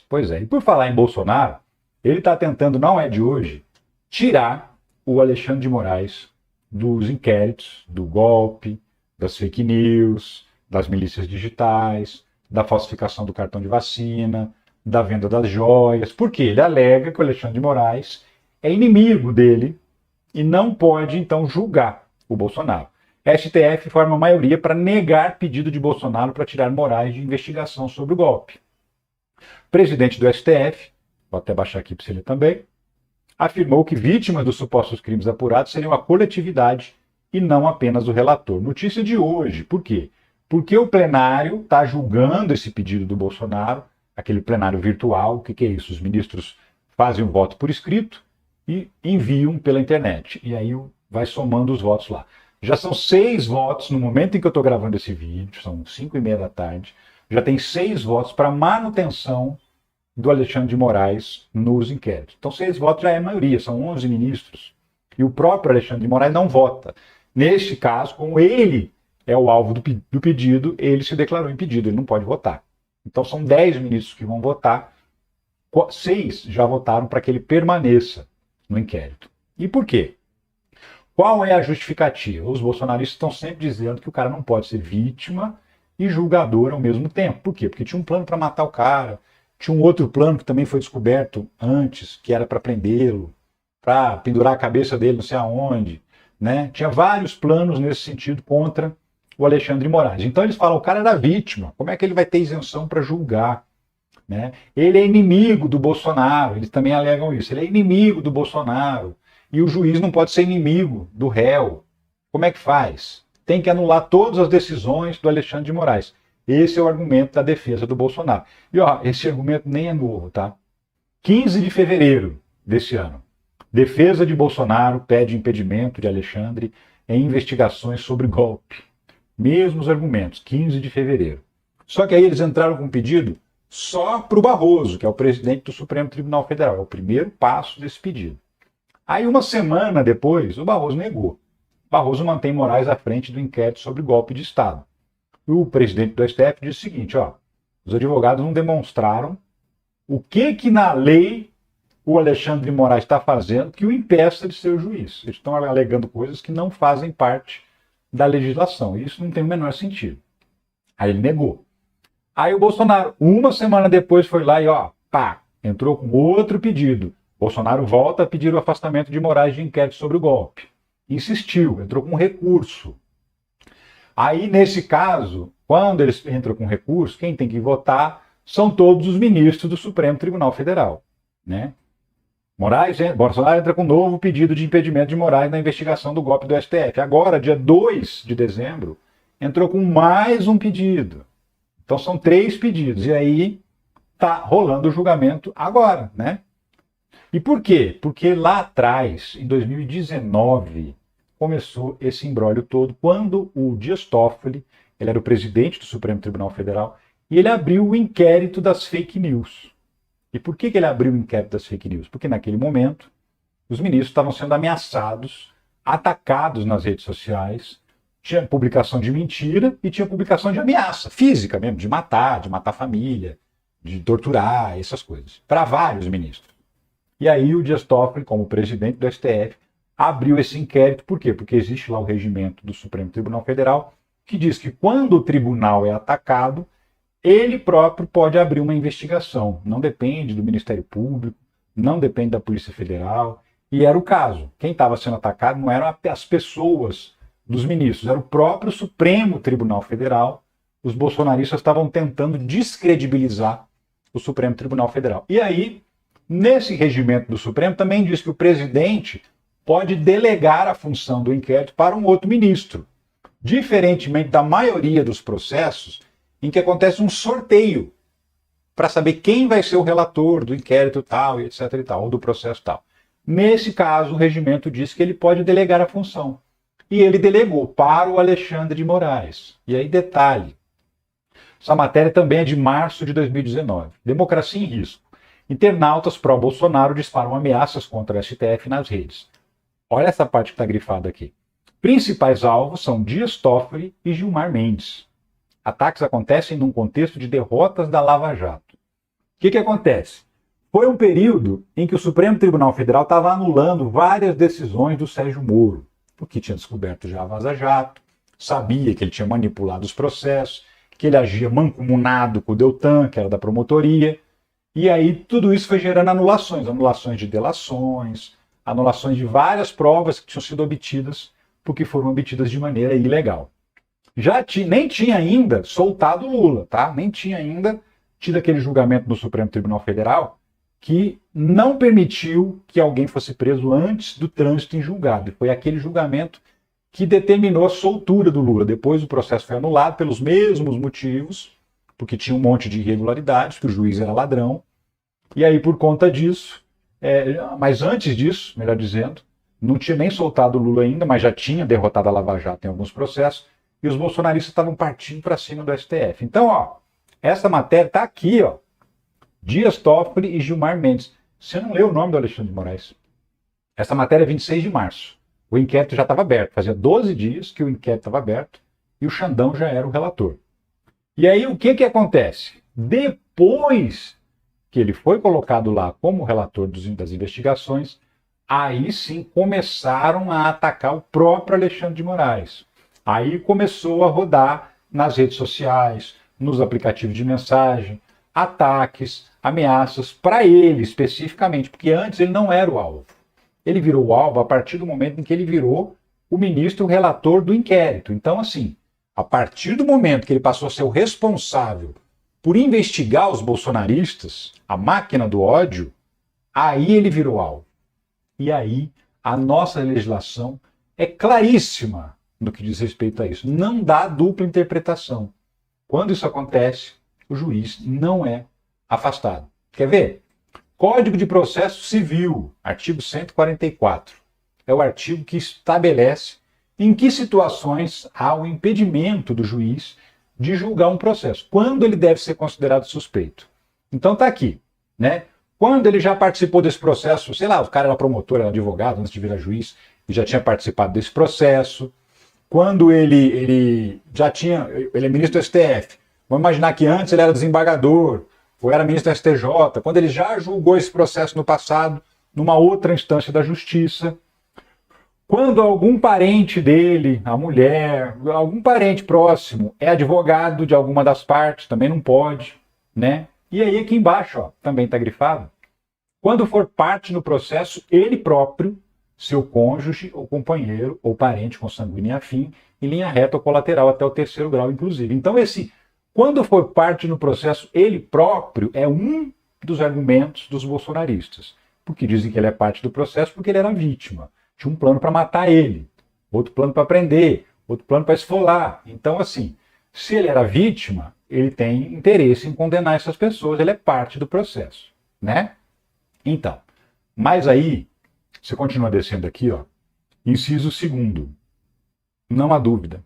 Pois é, e por falar em Bolsonaro, ele está tentando, não é de hoje, tirar o Alexandre de Moraes dos inquéritos, do golpe, das fake news, das milícias digitais, da falsificação do cartão de vacina, da venda das joias. Por quê? Ele alega que o Alexandre de Moraes é inimigo dele e não pode, então, julgar o Bolsonaro. A STF forma maioria para negar pedido de Bolsonaro para tirar Moraes de investigação sobre o golpe. O presidente do STF, vou até baixar aqui para você ler também, afirmou que vítimas dos supostos crimes apurados seriam a coletividade e não apenas o relator. Notícia de hoje. Por quê? Porque o plenário está julgando esse pedido do Bolsonaro, aquele plenário virtual. O que é isso? Os ministros fazem um voto por escrito e enviam pela internet. E aí vai somando os votos lá. Já são 6 votos no momento em que eu estou gravando esse vídeo, são 5h30 da tarde. Já tem 6 votos para manutenção do Alexandre de Moraes nos inquéritos. Então 6 votos já é a maioria, são 11 ministros. E o próprio Alexandre de Moraes não vota. Neste caso, como ele é o alvo do pedido, ele se declarou impedido, ele não pode votar. Então são 10 ministros que vão votar, 6 já votaram para que ele permaneça no inquérito. E por quê? Qual é a justificativa? Os bolsonaristas estão sempre dizendo que o cara não pode ser vítima e julgador ao mesmo tempo. Por quê? Porque tinha um plano para matar o cara, tinha um outro plano que também foi descoberto antes, que era para prendê-lo, para pendurar a cabeça dele não sei aonde, né? Tinha vários planos nesse sentido contra o Alexandre de Moraes. Então eles falam, o cara era vítima, como é que ele vai ter isenção para julgar? Né? Ele é inimigo do Bolsonaro, eles também alegam isso, ele é inimigo do Bolsonaro, e o juiz não pode ser inimigo do réu. Como é que faz? Tem que anular todas as decisões do Alexandre de Moraes. Esse é o argumento da defesa do Bolsonaro. E ó, esse argumento nem é novo, tá? 15 de fevereiro desse ano. Defesa de Bolsonaro pede impedimento de Alexandre em investigações sobre golpe. Mesmos argumentos, 15 de fevereiro. Só que aí eles entraram com um pedido só para o Barroso, que é o presidente do Supremo Tribunal Federal. É o primeiro passo desse pedido. Aí, uma semana depois, o Barroso negou. O Barroso mantém Moraes à frente do inquérito sobre golpe de Estado. O presidente do STF disse o seguinte, ó, os advogados não demonstraram o que na lei o Alexandre de Moraes está fazendo que o impeça de ser o juiz. Eles estão alegando coisas que não fazem parte da legislação. E isso não tem o menor sentido. Aí ele negou. Aí o Bolsonaro, uma semana depois, foi lá e ó, pá, entrou com outro pedido. Bolsonaro volta a pedir o afastamento de Moraes de inquérito sobre o golpe. Insistiu, entrou com recurso. Aí, nesse caso, quando eles entram com recurso, quem tem que votar são todos os ministros do Supremo Tribunal Federal. Né? Bolsonaro entra com um novo pedido de impedimento de Moraes na investigação do golpe do STF. Agora, dia 2 de dezembro, entrou com mais um pedido. Então são 3 pedidos. E aí está rolando o julgamento agora, né? E por quê? Porque lá atrás, em 2019, começou esse imbróglio todo, quando o Dias Toffoli, ele era o presidente do Supremo Tribunal Federal, e ele abriu o inquérito das fake news. E por que ele abriu o inquérito das fake news? Porque naquele momento, os ministros estavam sendo ameaçados, atacados nas redes sociais, tinha publicação de mentira e tinha publicação de ameaça física mesmo, de matar a família, de torturar, essas coisas, para vários ministros. E aí o Dias Toffoli, como presidente do STF, abriu esse inquérito. Por quê? Porque existe lá o regimento do Supremo Tribunal Federal que diz que quando o tribunal é atacado, ele próprio pode abrir uma investigação. Não depende do Ministério Público, não depende da Polícia Federal. E era o caso. Quem estava sendo atacado não eram as pessoas dos ministros, era o próprio Supremo Tribunal Federal. Os bolsonaristas estavam tentando descredibilizar o Supremo Tribunal Federal. E aí, nesse regimento do Supremo, também diz que o presidente pode delegar a função do inquérito para um outro ministro. Diferentemente da maioria dos processos, em que acontece um sorteio para saber quem vai ser o relator do inquérito tal, etc. e tal, ou do processo tal. Nesse caso, o regimento diz que ele pode delegar a função. E ele delegou para o Alexandre de Moraes. E aí, detalhe, essa matéria também é de março de 2019. Democracia em risco. Internautas pró-Bolsonaro disparam ameaças contra o STF nas redes. Olha essa parte que está grifada aqui. Principais alvos são Dias Toffoli e Gilmar Mendes. Ataques acontecem num contexto de derrotas da Lava Jato. que acontece? Foi um período em que o Supremo Tribunal Federal estava anulando várias decisões do Sérgio Moro, porque tinha descoberto já a Vaza Jato, sabia que ele tinha manipulado os processos, que ele agia mancomunado com o Deltan, que era da promotoria, e aí tudo isso foi gerando anulações, anulações de delações, anulações de várias provas que tinham sido obtidas, porque foram obtidas de maneira ilegal. Nem tinha ainda soltado Lula, tá? Nem tinha ainda tido aquele julgamento no Supremo Tribunal Federal que não permitiu que alguém fosse preso antes do trânsito em julgado. E foi aquele julgamento que determinou a soltura do Lula. Depois o processo foi anulado pelos mesmos motivos, porque tinha um monte de irregularidades, que o juiz era ladrão. E aí, por conta disso, mas antes disso, melhor dizendo, não tinha nem soltado o Lula ainda, mas já tinha derrotado a Lava Jato em alguns processos, e os bolsonaristas estavam partindo para cima do STF. Então, essa matéria está aqui, Dias Toffoli e Gilmar Mendes. Você não leu o nome do Alexandre de Moraes? Essa matéria é 26 de março. O inquérito já estava aberto. Fazia 12 dias que o inquérito estava aberto e o Xandão já era o relator. E aí o que acontece? Depois que ele foi colocado lá como relator das investigações, aí sim começaram a atacar o próprio Alexandre de Moraes. Aí começou a rodar nas redes sociais, nos aplicativos de mensagem, ataques, ameaças para ele especificamente, porque antes ele não era o alvo. Ele virou o alvo a partir do momento em que ele virou o ministro relator do inquérito. Então, assim, a partir do momento que ele passou a ser o responsável por investigar os bolsonaristas, a máquina do ódio, aí ele virou alvo. E aí a nossa legislação é claríssima no que diz respeito a isso. Não dá dupla interpretação. Quando isso acontece, o juiz não é afastado. Quer ver? Código de Processo Civil, artigo 144. É o artigo que estabelece em que situações há o impedimento do juiz de julgar um processo. Quando ele deve ser considerado suspeito. Então está aqui, né? Quando ele já participou desse processo, sei lá, o cara era promotor, era advogado antes de virar juiz e já tinha participado desse processo. Quando ele é ministro do STF. Vamos imaginar que antes ele era desembargador, ou era ministro do STJ, quando ele já julgou esse processo no passado, numa outra instância da justiça. Quando algum parente dele, a mulher, algum parente próximo é advogado de alguma das partes, também não pode, né? E aí aqui embaixo, também está grifado. Quando for parte no processo, ele próprio, seu cônjuge ou companheiro ou parente consanguíneo e afim, em linha reta ou colateral até o 3º grau, inclusive. Então quando for parte no processo, ele próprio é um dos argumentos dos bolsonaristas, porque dizem que ele é parte do processo porque ele era vítima. Tinha um plano para matar ele, outro plano para prender, outro plano para esfolar. Então, assim, se ele era vítima, ele tem interesse em condenar essas pessoas, ele é parte do processo, né? Então, mas aí, você continua descendo aqui, inciso 2º. Não há dúvida.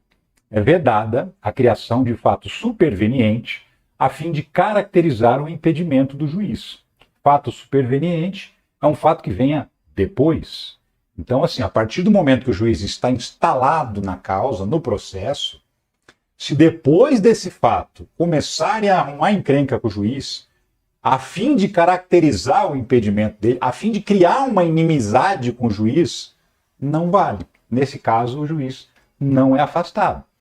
É vedada a criação de fato superveniente a fim de caracterizar o impedimento do juiz. Fato superveniente é um fato que venha depois. Então, assim, a partir do momento que o juiz está instalado na causa, no processo, se depois desse fato começarem a arrumar encrenca com o juiz, a fim de caracterizar o impedimento dele, a fim de criar uma inimizade com o juiz, não vale. Nesse caso, o juiz não é afastado.